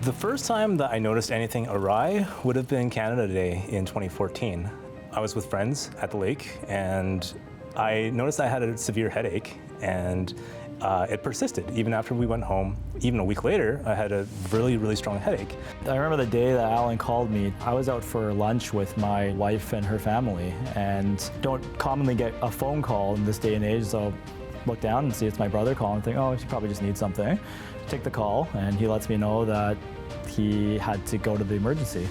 The first time that I noticed anything awry would have been Canada Day in 2014. I was with friends at the lake and I noticed I had a severe headache, and it persisted even after we went home. Even a week later, I had a really, really strong headache. I remember the day that Alan called me. I was out for lunch with my wife and her family, and don't commonly get a phone call in this day and age, so look down and see it's my brother calling and think, oh, he probably just needs something. Take the call, and he lets me know that he had to go to the emergency.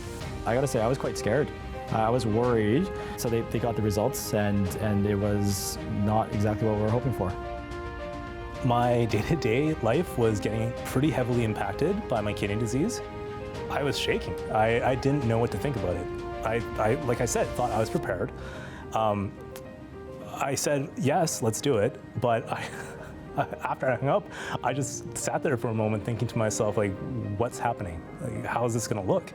I gotta say, I was quite scared. I was worried. So they got the results, and it was not exactly what we were hoping for. My day-to-day life was getting pretty heavily impacted by my kidney disease. I was shaking. I didn't know what to think about it. I like I said, thought I was prepared. I said, yes, let's do it. But after I hung up, I just sat there for a moment thinking to myself, like, what's happening? Like, how is this gonna look?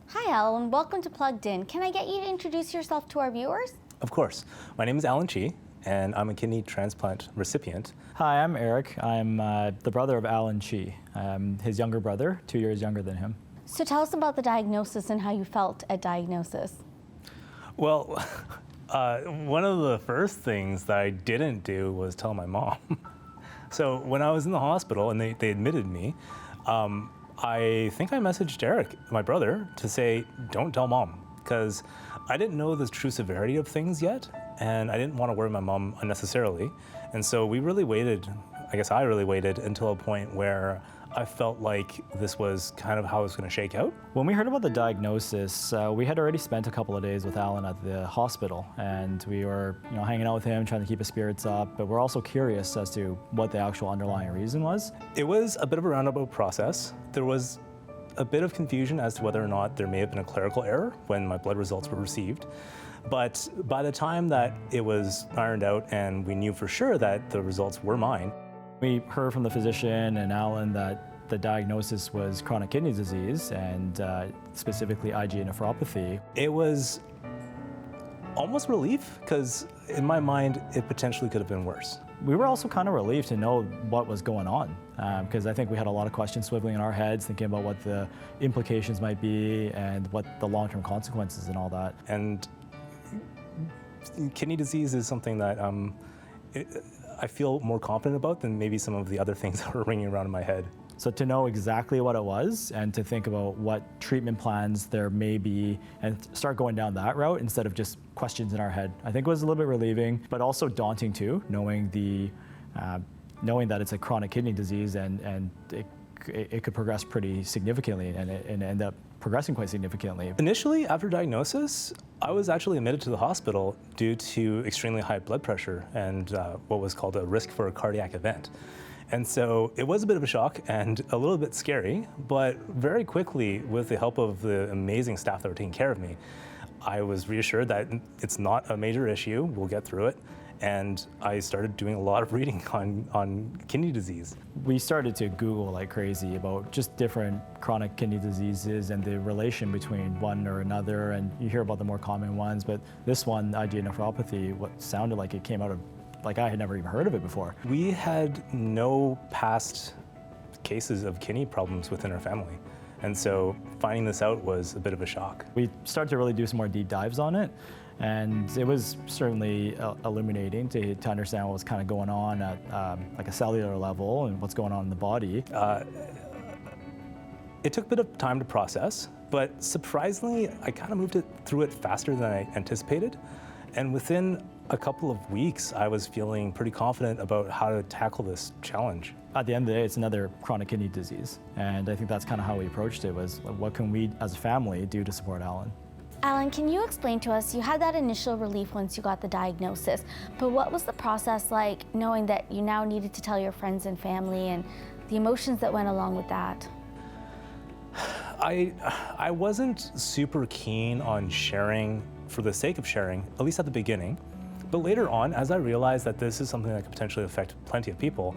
Hi, Alan. Welcome to Plugged In. Can I get you to introduce yourself to our viewers? Of course. My name is Alan Chi, and I'm a kidney transplant recipient. Hi, I'm Eric. I'm the brother of Alan Chi. I'm his younger brother, 2 years younger than him. So tell us about the diagnosis and how you felt at diagnosis. Well, one of the first things that I didn't do was tell my mom. So when I was in the hospital and they admitted me, I think I messaged Eric, my brother, to say, don't tell mom, because I didn't know the true severity of things yet, and I didn't want to worry my mom unnecessarily. And so we really waited, I guess I really waited until a point where I felt like this was kind of how it was going to shake out. When we heard about the diagnosis, we had already spent a couple of days with Alan at the hospital, and we were, hanging out with him, trying to keep his spirits up, but we're also curious as to what the actual underlying reason was. It was a bit of a roundabout process. There was a bit of confusion as to whether or not there may have been a clerical error when my blood results were received. But by the time that it was ironed out and we knew for sure that the results were mine, we heard from the physician and Alan that the diagnosis was chronic kidney disease, and specifically IgA nephropathy. It was almost relief, because in my mind, it potentially could have been worse. We were also kind of relieved to know what was going on, because I think we had a lot of questions swiveling in our heads, thinking about what the implications might be and what the long-term consequences and all that. And kidney disease is something that I feel more confident about than maybe some of the other things that were ringing around in my head. So to know exactly what it was and to think about what treatment plans there may be and start going down that route instead of just questions in our head, I think was a little bit relieving, but also daunting too, knowing that it's a chronic kidney disease and it could progress pretty significantly and end up progressing quite significantly. Initially, after diagnosis, I was actually admitted to the hospital due to extremely high blood pressure and what was called a risk for a cardiac event. And so it was a bit of a shock and a little bit scary, but very quickly, with the help of the amazing staff that were taking care of me, I was reassured that it's not a major issue, we'll get through it. And I started doing a lot of reading on kidney disease. We started to Google like crazy about just different chronic kidney diseases and the relation between one or another, and you hear about the more common ones, but this one, IgA nephropathy, what sounded like it came out of, like I had never even heard of it before. We had no past cases of kidney problems within our family. And so finding this out was a bit of a shock. We started to really do some more deep dives on it, and it was certainly illuminating to understand what was kind of going on at like a cellular level and what's going on in the body. It took a bit of time to process, but surprisingly, I kind of moved through it faster than I anticipated. And within a couple of weeks, I was feeling pretty confident about how to tackle this challenge. At the end of the day, it's another chronic kidney disease. And I think that's kind of how we approached it, was what can we as a family do to support Alan? Alan, can you explain to us, you had that initial relief once you got the diagnosis, but what was the process like knowing that you now needed to tell your friends and family and the emotions that went along with that? I wasn't super keen on sharing for the sake of sharing, at least at the beginning. But later on, as I realized that this is something that could potentially affect plenty of people,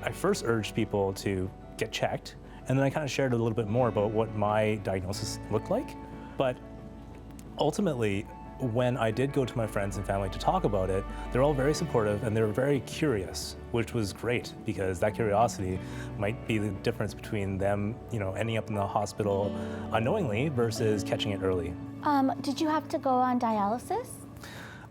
I first urged people to get checked And then I kind of shared a little bit more about what my diagnosis looked like. But ultimately, when I did go to my friends and family to talk about it, they're all very supportive and they were very curious, which was great because that curiosity might be the difference between them, ending up in the hospital unknowingly versus catching it early. Did you have to go on dialysis?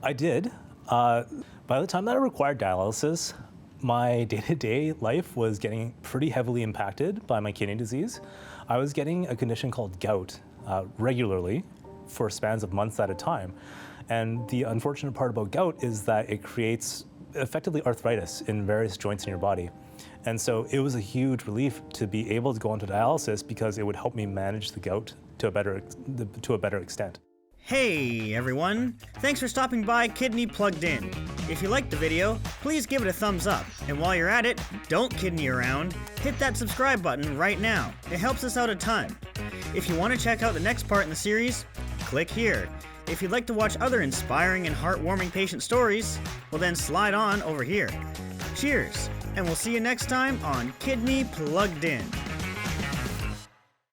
I did. By the time that I required dialysis, my day-to-day life was getting pretty heavily impacted by my kidney disease. I was getting a condition called gout regularly for spans of months at a time. And the unfortunate part about gout is that it creates effectively arthritis in various joints in your body. And so it was a huge relief to be able to go into dialysis because it would help me manage the gout to a better extent. Hey everyone, thanks for stopping by Kidney Plugged In. If you liked the video, please give it a thumbs up. And while you're at it, don't kidney around, hit that subscribe button right now. It helps us out a ton. If you want to check out the next part in the series, click here. If you'd like to watch other inspiring and heartwarming patient stories, well then slide on over here. Cheers, and we'll see you next time on Kidney Plugged In.